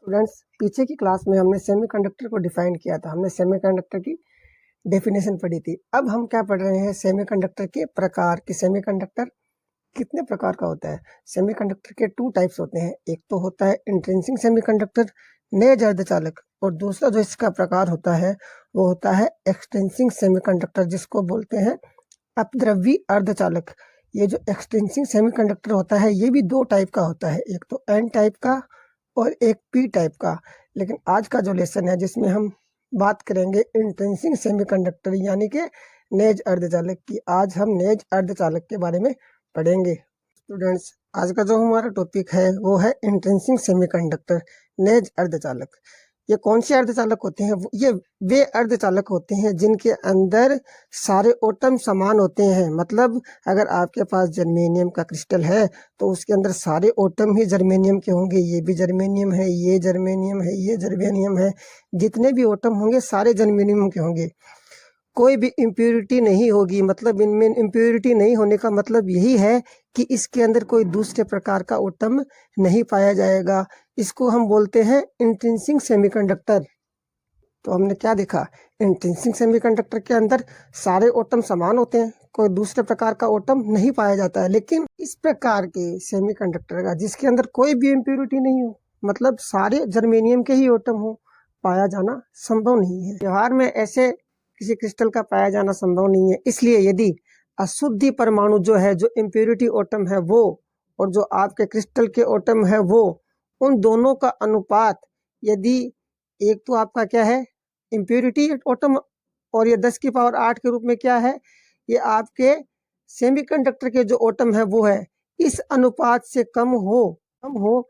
Students, पीछे की class में हमने सेमीकंडक्टर को डिफाइन किया था। हमने सेमीकंडक्टर की डेफिनेशन पढ़ी थी। अब हम क्या पढ़ रहे हैं, सेमीकंडक्टर के प्रकार कि सेमीकंडक्टर कितने प्रकार का होता है। सेमीकंडक्टर के 2 टाइप्स होते हैं। एक तो होता है इंट्रिंसिक सेमीकंडक्टर, नेज अर्धचालक, और दूसरा जो इसका प्रकार होता है वो होता है एक्सट्रिंसिक सेमीकंडक्टर, जिसको बोलते हैं अपद्रव्यी अर्धचालक। ये जो एक्सट्रिंसिक सेमीकंडक्टर होता है ये भी 2 टाइप का होता है, एक तो एन टाइप का और एक पी टाइप का। लेकिन आज का जो लेसन है जिसमें हम बात करेंगे इंट्रिंसिक सेमीकंडक्टर यानी कि नेज अर्धचालक की। आज हम नेज अर्धचालक के बारे में पढ़ेंगे। स्टूडेंट्स, आज का जो हमारा टॉपिक है वो है इंट्रिंसिक सेमीकंडक्टर, नेज अर्धचालक। ये कौन से अर्धचालक होते हैं? ये वे अर्धचालक होते हैं जिनके अंदर सारे एटम समान होते हैं। मतलब अगर आपके पास जर्मेनियम का क्रिस्टल है तो उसके अंदर सारे एटम ही जर्मेनियम के होंगे। ये भी जर्मेनियम है, ये जर्मेनियम है, ये जर्मेनियम है। जितने भी एटम होंगे सारे जर्मेनियम के होंगे। कोई भी इम्प्योरिटी नहीं होगी। मतलब इनमें इम्प्योरिटी नहीं होने का मतलब यही है कि इसके अंदर कोई दूसरे प्रकार का एटम नहीं पाया जाएगा। इसको हम बोलते हैं इंट्रिंसिक सेमीकंडक्टर। तो हमने क्या देखा, इंट्रिंसिक सेमीकंडक्टर के अंदर सारे एटम समान होते हैं, कोई दूसरे प्रकार का एटम नहीं पाया जाता है। लेकिन इस प्रकार के सेमीकंडक्टर का जिसके अंदर कोई भी इम्प्योरिटी नहीं हो, मतलब सारे जर्मेनियम के ही एटम हो, पाया जाना संभव नहीं है। व्यवहार में ऐसे किसी क्रिस्टल का पाया जाना संभव नहीं है। इसलिए यदि अशुद्धि परमाणु जो है, जो इम्प्योरिटी एटम है वो, और जो आपके क्रिस्टल के एटम है वो, उन दोनों का अनुपात यदि एक तो आपका क्या है इम्प्योरिटी एटम, और ये 10 की पावर 8 के रूप में क्या है, ये आपके सेमीकंडक्टर के जो एटम है वो है, इस अनुपात से कम हो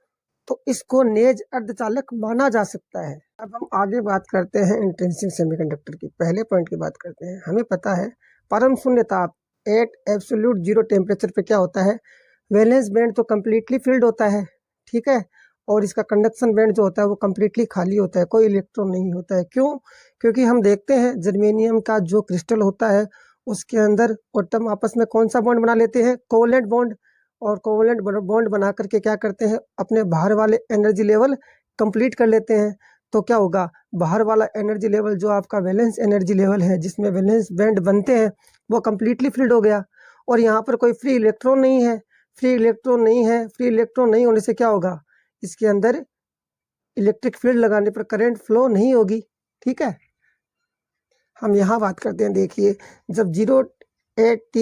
तो इसको नेज अर्धचालक माना जा सकता है। अब हम आगे बात करते हैं इंट्रिंसिक सेमीकंडक्टर की। पहले पॉइंट की बात करते हैं। हमें पता है परम शून्य ताप एट एब्सोल्यूट जीरो टेम्परेचर पे क्या होता है, वैलेंस बैंड तो कम्प्लीटली फिल्ड होता है, ठीक है, और इसका कंडक्शन बैंड जो होता है वो कम्प्लीटली खाली होता है, कोई इलेक्ट्रॉन नहीं होता है। क्यों? क्योंकि हम देखते हैं जर्मेनियम का जो क्रिस्टल होता है उसके अंदर एटम आपस में कौन सा बॉन्ड बना लेते हैं, कोवलेंट बॉन्ड। और कोवलेंट बॉन्ड बना करके क्या करते हैं, अपने बाहर वाले एनर्जी लेवल कंप्लीट कर लेते हैं। तो क्या होगा, बाहर वाला एनर्जी लेवल जो आपका वैलेंस एनर्जी लेवल है जिसमें वैलेंस बैंड बनते हैं वो कम्प्लीटली फिल्ड हो गया। और यहाँ पर कोई फ्री इलेक्ट्रॉन नहीं है। फ्री इलेक्ट्रॉन नहीं होने से क्या होगा, इसके अंदर इलेक्ट्रिक फील्ड लगाने पर करंट फ्लो नहीं होगी, ठीक है। हम यहाँ बात करते हैं, देखिए जब 0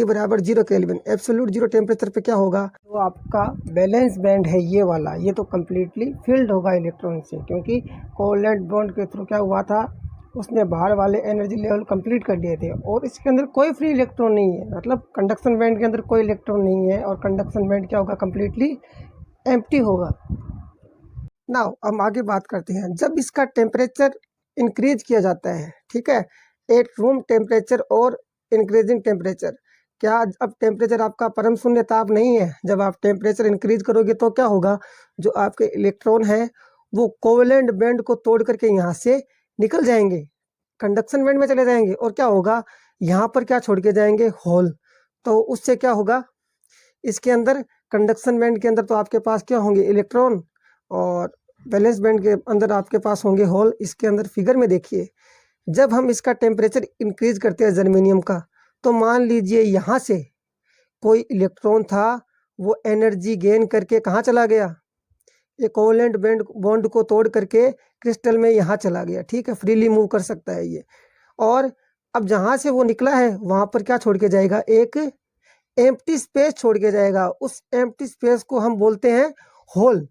बराबर 0 केल्विन एब्सोल्यूट जीरो टेम्परेचर पे क्या होगा, तो आपका बैलेंस बैंड है ये वाला, ये तो कम्प्लीटली फिल्ड होगा इलेक्ट्रॉन से, क्योंकि कोवलेंट बॉन्ड के थ्रू क्या हुआ था, उसने बाहर वाले एनर्जी लेवल कंप्लीट कर लिए थे। और इसके अंदर कोई फ्री इलेक्ट्रॉन नहीं है, मतलब कंडक्शन बैंड के अंदर कोई इलेक्ट्रॉन नहीं है, और कंडक्शन बैंड क्या होगा, कम्प्लीटली एम्प्टी होगा। नाउ हम आगे बात करते हैं। जब इसका टेम्परेचर इंक्रीज किया जाता है, ठीक है, एट रूम टेम्परेचर और इंक्रीजिंग टेम्परेचर, क्या अब टेम्परेचर आपका परम शून्य ताप नहीं है। जब आप टेम्परेचर इंक्रीज करोगे तो क्या होगा, जो आपके इलेक्ट्रॉन है वो कोवलेंट बैंड को तोड़ करके यहाँ से निकल जाएंगे, कंडक्शन बैंड में चले जाएंगे, और क्या होगा, यहाँ पर क्या छोड़ के जाएंगे, होल। तो उससे क्या होगा, इसके अंदर कंडक्शन बैंड के अंदर तो आपके पास क्या होंगे, इलेक्ट्रॉन, और वैलेंस बैंड के अंदर आपके पास होंगे होल। इसके अंदर फिगर में देखिए, जब हम इसका टेम्परेचर इंक्रीज करते हैं जर्मेनियम का, तो मान लीजिए यहाँ से कोई इलेक्ट्रॉन था वो एनर्जी गेन करके कहाँ चला गया, ये कोवलेंट बॉन्ड को तोड़ करके क्रिस्टल में यहाँ चला गया, ठीक है, फ्रीली मूव कर सकता है ये। और अब जहाँ से वो निकला है वहाँ पर क्या छोड़ के जाएगा, एक एम्प्टी स्पेस छोड़ के जाएगा। उस एम्प्टी स्पेस को हम बोलते हैं होल।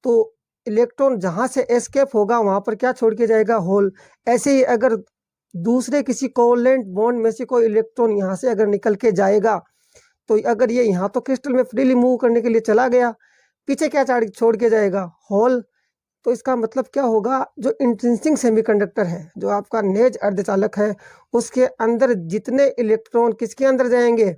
तो इलेक्ट्रॉन जहाँ से एस्केप होगा वहाँ पर क्या छोड़ के जाएगा, होल। ऐसे ही अगर दूसरे किसी कोवलेंट बॉन्ड में से कोई इलेक्ट्रॉन यहाँ से अगर निकल के जाएगा, तो अगर ये यहाँ तो क्रिस्टल में फ्रीली मूव करने के लिए चला गया, पीछे क्या छोड़ के जाएगा, होल। तो इसका मतलब क्या होगा, जो इंट्रिंसिक सेमीकंडक्टर है, जो आपका नेज अर्धचालक है, उसके अंदर जितने इलेक्ट्रॉन किसके अंदर जाएंगे,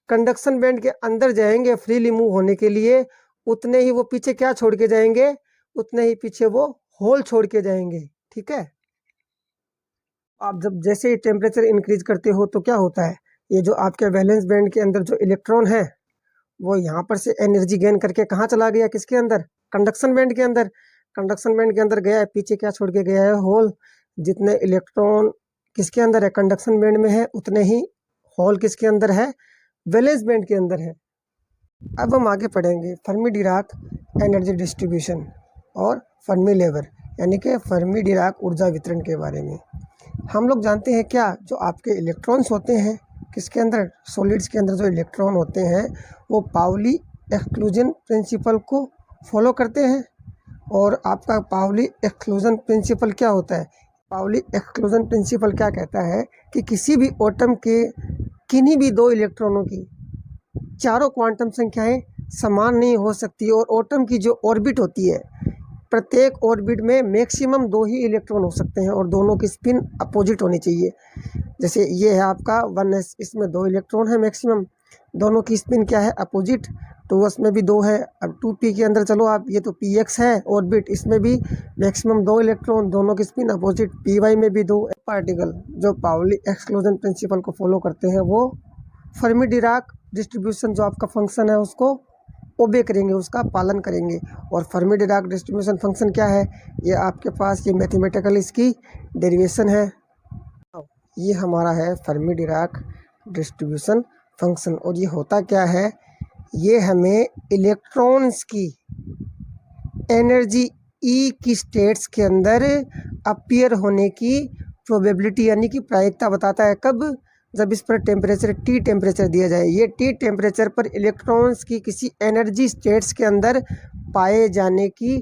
कंडक्शन बैंड के अंदर जाएंगे फ्रीली मूव होने के लिए, उतने ही वो पीछे क्या छोड़ के जाएंगे, उतने ही पीछे वो होल छोड़ के जाएंगे, ठीक है। आप जब जैसे ही टेम्परेचर इंक्रीज करते हो तो क्या होता है, ये जो आपके वैलेंस बैंड के अंदर जो इलेक्ट्रॉन है वो यहाँ पर से एनर्जी गेन करके कहाँ चला गया, किसके अंदर, कंडक्शन बैंड के अंदर। कंडक्शन बैंड के अंदर गया है, पीछे क्या छोड़ के गया है? होल। जितने इलेक्ट्रॉन किसके अंदर है? कंडक्शन बैंड में है, उतने ही होल किसके अंदर है? वैलेंस बैंड के अंदर है। अब हम आगे पढ़ेंगे फर्मी डिराक एनर्जी डिस्ट्रीब्यूशन और फर्मी लेवल, यानी कि फर्मी डिराक ऊर्जा वितरण के बारे में। हम लोग जानते हैं क्या, जो आपके इलेक्ट्रॉन्स होते हैं किसके अंदर? सॉलिड्स के अंदर जो इलेक्ट्रॉन होते हैं वो पाउली एक्सक्लूजन प्रिंसिपल को फॉलो करते हैं। और आपका पाउली एक्सक्लूजन प्रिंसिपल क्या होता है? पाउली एक्सक्लूजन प्रिंसिपल क्या कहता है कि किसी भी एटम के किन्हीं भी दो इलेक्ट्रॉनों की चारों क्वांटम संख्याएं समान नहीं हो सकती, और एटम की जो ऑर्बिट होती है, प्रत्येक ऑर्बिट में मैक्सिमम 2 ही इलेक्ट्रॉन हो सकते हैं और दोनों की स्पिन अपोजिट होनी चाहिए। जैसे ये है आपका 1s, इसमें 2 इलेक्ट्रॉन है मैक्सिमम, दोनों की स्पिन क्या है? अपोजिट। 2s में भी 2 है। अब 2p के अंदर चलो आप, ये तो px है ऑर्बिट, इसमें भी मैक्सिमम 2 इलेक्ट्रॉन, दोनों की स्पिन अपोजिट। py में भी 2 पार्टिकल जो पाउली एक्सक्लूजन प्रिंसिपल को फॉलो करते हैं वो फर्मी डिराक डिस्ट्रीब्यूशन जो आपका फंक्शन है उसको ओबे करेंगे, उसका पालन करेंगे। और फर्मी डिराक डिस्ट्रीब्यूशन फंक्शन क्या है? ये आपके पास ये मैथमेटिकल इसकी डेरिवेशन है। ये हमारा है फर्मी डिराक डिस्ट्रीब्यूशन फंक्शन। और ये होता क्या है? ये हमें इलेक्ट्रॉन्स की एनर्जी ई की स्टेट्स के अंदर अपीयर होने की प्रोबेबिलिटी यानी कि प्रायिकता बताता है। कब? जब इस पर टेम्परेचर T टेम्परेचर दिया जाए। ये T टेम्परेचर पर इलेक्ट्रॉन्स की किसी एनर्जी स्टेट्स के अंदर पाए जाने की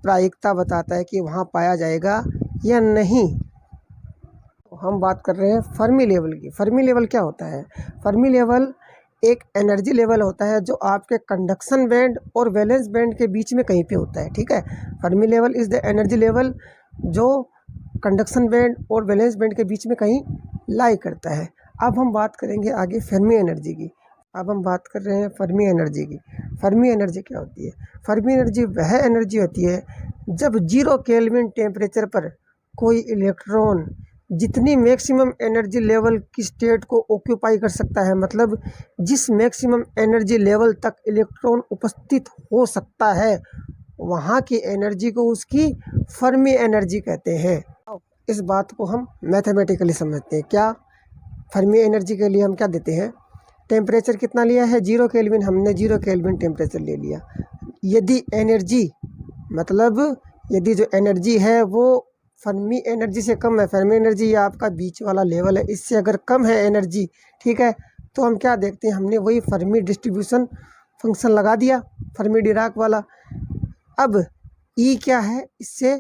प्रायिकता बताता है कि वहाँ पाया जाएगा या नहीं। हम बात कर रहे हैं फर्मी लेवल की। फर्मी लेवल क्या होता है? फर्मी लेवल एक एनर्जी लेवल होता है जो आपके कंडक्शन बैंड और वैलेंस बैंड के बीच में कहीं पे होता है, ठीक है। Fermi level is the energy level जो कंडक्शन बैंड और वैलेंस बैंड के बीच में कहीं लाई करता है। अब हम बात करेंगे आगे फर्मी एनर्जी की। अब हम बात कर रहे हैं फर्मी एनर्जी की। फर्मी एनर्जी क्या होती है? फर्मी एनर्जी वह एनर्जी होती है जब 0 केल्विन टेम्परेचर पर कोई इलेक्ट्रॉन जितनी मैक्सिमम एनर्जी लेवल की स्टेट को ऑक्यूपाई कर सकता है, मतलब जिस मैक्सिमम एनर्जी लेवल तक इलेक्ट्रॉन उपस्थित हो सकता है, वहाँ की एनर्जी को उसकी फर्मी एनर्जी कहते हैं। इस बात को हम मैथमेटिकली समझते हैं। क्या? फर्मी एनर्जी के लिए हम क्या देते हैं? टेम्परेचर कितना लिया है? 0 केल्विन। हमने 0 केल्विन टेम्परेचर ले लिया। यदि एनर्जी मतलब यदि जो एनर्जी है वो फर्मी एनर्जी से कम है, फर्मी एनर्जी ये आपका बीच वाला लेवल है, इससे अगर कम है एनर्जी, ठीक है, तो हम क्या देखते हैं? हमने वही फर्मी डिस्ट्रीब्यूशन फंक्शन लगा दिया, फर्मी डिराक वाला। अब ई क्या है? इससे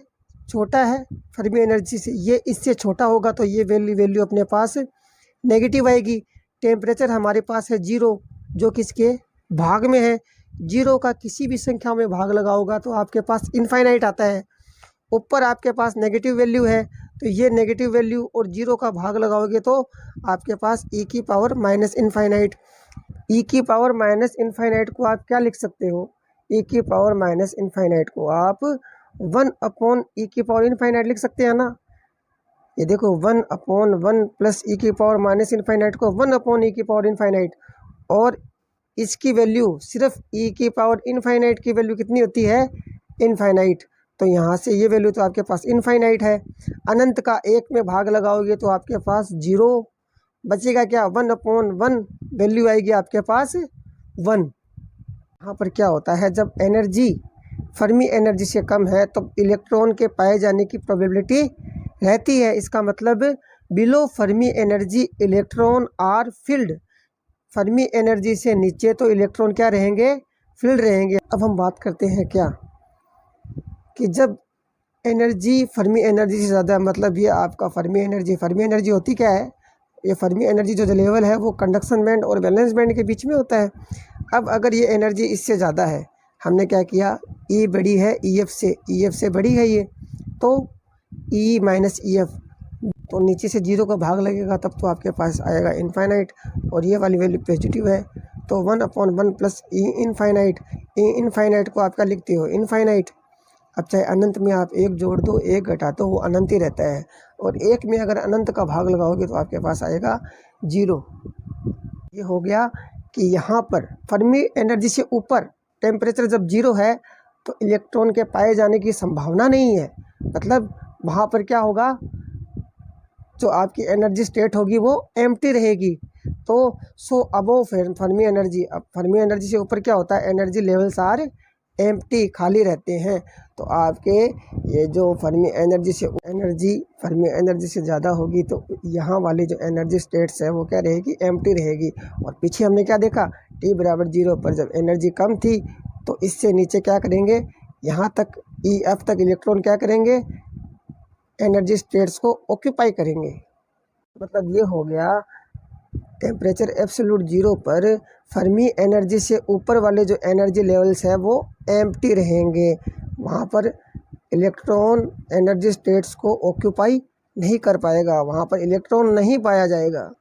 छोटा है फर्मी एनर्जी से, ये इससे छोटा होगा तो ये वैल्यू अपने पास नेगेटिव आएगी। टेम्परेचर हमारे पास है 0 जो किसके भाग में है? 0 का किसी भी संख्या में भाग लगाओगा तो आपके पास इनफाइनाइट आता है। ऊपर आपके पास नेगेटिव वैल्यू है तो ये नेगेटिव वैल्यू और 0 का भाग लगाओगे तो आपके पास e की पावर माइनस इनफाइनाइट। e की पावर माइनस इनफाइनाइट को आप क्या लिख सकते हो? e की पावर माइनस इनफाइनाइट को आप 1/e की पावर इनफाइनाइट लिख सकते हैं ना। ये देखो 1/1 प्लस e की पावर माइनस इनफाइनाइट को 1/e की पावर इनफाइनाइट। और इसकी वैल्यू सिर्फ e की पावर इनफाइनाइट की वैल्यू कितनी होती है? इनफाइनाइट। तो यहाँ से ये वैल्यू तो आपके पास इनफाइनाइट है। अनंत का 1 में भाग लगाओगे तो आपके पास 0 बचेगा। क्या? 1/1 वैल्यू आएगी आपके पास 1। यहाँ पर क्या होता है? जब एनर्जी फर्मी एनर्जी से कम है तो इलेक्ट्रॉन के पाए जाने की प्रोबेबिलिटी रहती है। इसका मतलब below Fermi energy electron are field. Fermi energy से नीचे तो इलेक्ट्रॉन क्या रहेंगे? फील्ड रहेंगे। अब हम बात करते हैं क्या कि जब एनर्जी फर्मी एनर्जी से ज़्यादा, मतलब ये आपका फर्मी एनर्जी होती क्या है? ये फर्मी एनर्जी जो लेवल है वो कंडक्शन बैंड और वैलेंस बैंड के बीच में होता है। अब अगर ये एनर्जी इससे ज़्यादा है, हमने क्या किया? E बड़ी है EF से बड़ी है ये, तो E माइनस EF, तो नीचे से 0 का भाग लगेगा तब तो आपके पास आएगा इनफाइनाइट, और ये वाली वैल्यू पॉजिटिव है तो 1/1 plus E infinite. E infinite को आप क्या लिखते हो? इनफाइनाइट। अब चाहे अनंत में आप 1 जोड़ दो 1 घटा दो वो अनंत ही रहता है, और 1 में अगर अनंत का भाग लगाओगे तो आपके पास आएगा 0। ये हो गया कि यहाँ पर फर्मी एनर्जी से ऊपर टेम्परेचर जब 0 है तो इलेक्ट्रॉन के पाए जाने की संभावना नहीं है। मतलब वहाँ पर क्या होगा, जो आपकी एनर्जी स्टेट होगी वो एम्प्टी रहेगी। तो सो अबव फर्मी एनर्जी, अब फर्मी एनर्जी से ऊपर क्या होता है, एनर्जी लेवल्स आर एम्प्टी, खाली रहते हैं। तो आपके ये जो फर्मी एनर्जी से ज़्यादा होगी तो यहाँ वाली जो एनर्जी स्टेट्स है वो क्या रहेगी, एम्प्टी रहेगी। और पीछे हमने क्या देखा, t बराबर 0 पर जब एनर्जी कम थी तो इससे नीचे क्या करेंगे, यहाँ तक EF तक इलेक्ट्रॉन क्या करेंगे, एनर्जी स्टेट्स को ऑक्यूपाई करेंगे। मतलब ये हो गया टेम्परेचर एब्सोल्यूट 0 पर फर्मी एनर्जी से ऊपर वाले जो एनर्जी लेवल्स है वो एम्प्टी रहेंगे। वहाँ पर इलेक्ट्रॉन एनर्जी स्टेट्स को ऑक्यूपाई नहीं कर पाएगा, वहाँ पर इलेक्ट्रॉन नहीं पाया जाएगा।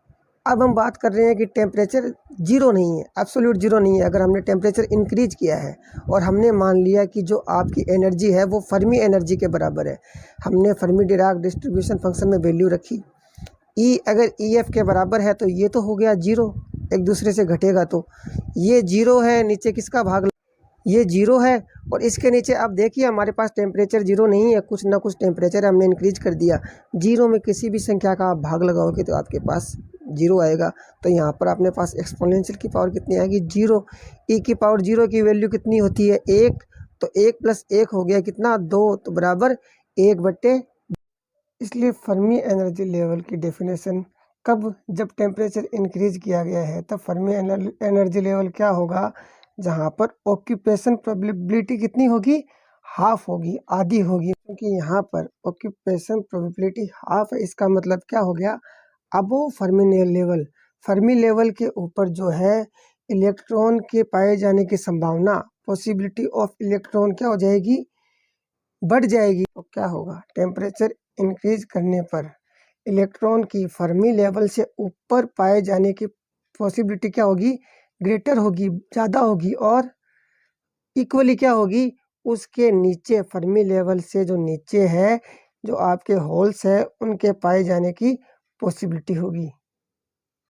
अब हम बात कर रहे हैं कि टेम्परेचर 0 नहीं है, एब्सोल्यूट 0 नहीं है। अगर हमने टेम्परेचर इंक्रीज किया है और हमने मान लिया कि जो आपकी एनर्जी है वो फर्मी एनर्जी के बराबर है, हमने फर्मी डिराक डिस्ट्रीब्यूशन फंक्शन में वैल्यू रखी, E अगर EF के बराबर है तो ये तो हो गया 0, एक दूसरे से घटेगा तो ये 0 है, नीचे किसका भाग, ये 0 है। और इसके नीचे आप देखिए हमारे पास टेम्परेचर 0 नहीं है, कुछ ना कुछ टेम्परेचर हमने इंक्रीज कर दिया। 0 में किसी भी संख्या का आप भाग लगाओगे तो आपके पास 0 आएगा। तो यहाँ पर अपने पास एक्सपोनेंशियल की पावर कितनी आएगी, 0। E की पावर 0 की वैल्यू कितनी होती है, 1। तो 1 + 1 हो गया कितना, 2, तो बराबर 1/। इसलिए फर्मी एनर्जी लेवल की डेफिनेशन कब, जब टेम्परेचर इंक्रीज किया गया है तब फर्मी एनर्जी लेवल क्या होगा, जहाँ पर ऑक्यूपेशन प्रोबेबिलिटी कितनी होगी, हाफ होगी, आधी होगी। क्योंकि यहाँ पर ऑक्यूपेशन प्रोबेबिलिटी हाफ है, इसका मतलब क्या हो गया, अबो फर्मी लेवल, फर्मी लेवल के ऊपर जो है इलेक्ट्रॉन के पाए जाने की संभावना, पॉसिबिलिटी ऑफ इलेक्ट्रॉन क्या हो जाएगी, बढ़ जाएगी। तो क्या होगा, टेम्परेचर इंक्रीज करने पर इलेक्ट्रॉन की फर्मी लेवल से ऊपर पाए जाने की पॉसिबिलिटी क्या होगी, ग्रेटर होगी, ज़्यादा होगी। और इक्वली क्या होगी, उसके नीचे फर्मी लेवल से जो नीचे है, जो आपके होल्स है उनके पाए जाने की पॉसिबिलिटी होगी।